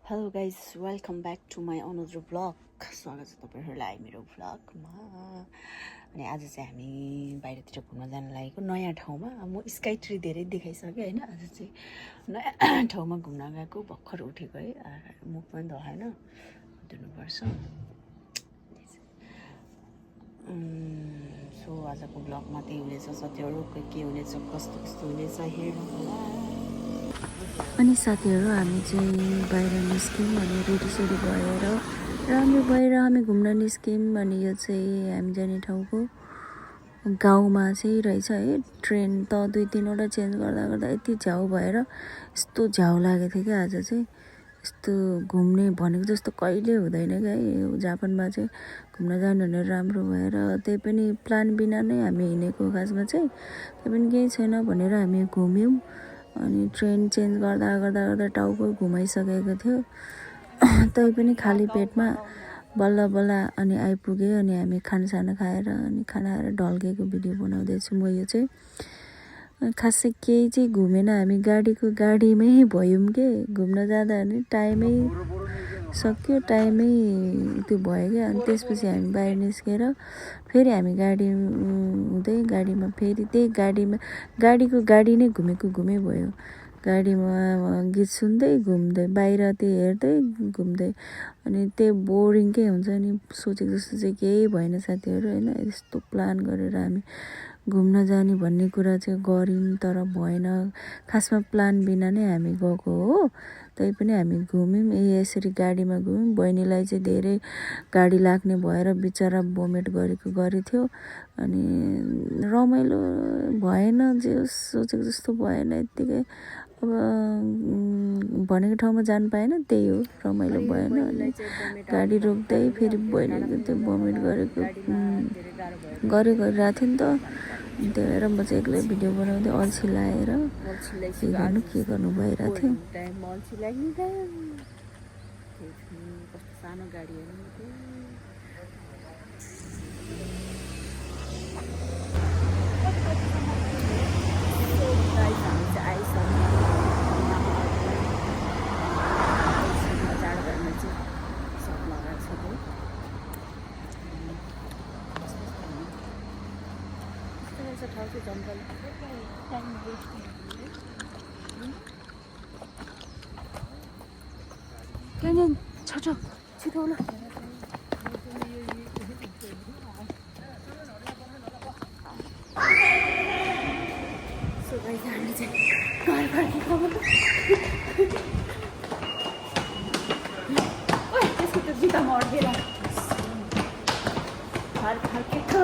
Hello guys welcome back to my another vlog. स्वागत छ तपाईँहरूलाई मेरो भ्लगमा। अनि आज चाहिँ हामी बाहिरतिर घुम्न जान लागेको नयाँ ठाउँमा। म स्काई ट्री धेरै देखाइसकेँ होइन। आज चाहिँ नयाँ ठाउँमा घुम्न गएको। भर्खर उठेको है, मुख पनि धोएन, धुनुपर्छ। सो आजको भ्लगमा त्यही हुनेछ, साथीहरू के हुनेछ, कस्तो कस्तो हुनेछ हेर्नुहोला। अनि साथीहरू हामी चाहिँ बाहिर निस्क्यौँ अनि रेडीसेडी भएर हामी घुम्न निस्क्यौँ। अनि यो चाहिँ हामी जाने ठाउँको गाउँमा चाहिँ रहेछ है। ट्रेन त 2-3वटा चेन्ज गर्दा गर्दा यति झ्याउ भएर यस्तो झ्याउ लागेको थियो क्या। आज चाहिँ यस्तो घुम्ने भनेको जस्तो कहिले हुँदैन क्या है। जापानमा चाहिँ घुम्न जानु भने राम्रो भएर त्यही पनि प्लान बिना नै हामी हिँडेको खासमा चाहिँ। त्यही पनि केही छैन भनेर हामी घुम्यौँ। अनि ट्रेन चेन्ज गर्दा गर्दा गर्दा टाउको घुमाइसकेको थियो। तै पनि खाली पेटमा बल्ल बल्ल अनि आइपुग्यो। अनि हामी खानासाना खाएर अनि खाना खाएर ढल्केको भिडियो बनाउँदैछु म। यो चाहिँ खासै केही चाहिँ घुमेन, हामी गाडीमै भयौँ के। घुम्न जाँदा भने टाइमै सक्यो, टाइमै त्यो भयो क्या। अनि त्यसपछि हामी बाहिर निस्केर फेरि हामी गाडी हुँदै गाडीमा फेरि त्यही गाडी नै घुमै भयो। गाडीमा गीत सुन्दै घुम्दै बाहिर त्यो हेर्दै घुम्दै। अनि त्यो बोरिङकै हुन्छ नि, सोचेको जस्तो चाहिँ केही भएन साथीहरू होइन। यस्तो प्लान गरेर हामी घुम्न जाने भन्ने कुरा चाहिँ गऱ्यौँ तर भएन। खासमा प्लान बिना नै हामी गएको हो। तै पनि हामी घुम्यौँ यसरी गाडीमा घुम्यौँ। बहिनीलाई चाहिँ धेरै गाडी लाग्ने भएर बिचरा भोमिट गरेको थियो। अनि रमाइलो भएन, जे सोचेको जस्तो भएन यत्तिकै। अब भनेको ठाउँमा जानु पाएन, त्यही हो, रमाइलो भएन। अनि गाडी रोक्दै फेरि बहिनीको त्यो भोमिट गरिरहेको थियो नि त। त्यही भएर म चाहिँ एक्लै भिडियो बनाउँदै अल्छी लाएर के गर्नु भइरहेको थियो। कस्तो सानो गाडी होइन ठाउँ चाहिँ जङ्गल त्यहाँनिर छ छिटो ल। सो गाइस हामी चाहिँ घर फर्केको त्यसको त जुत्तामा अड्केर घर फर्केको।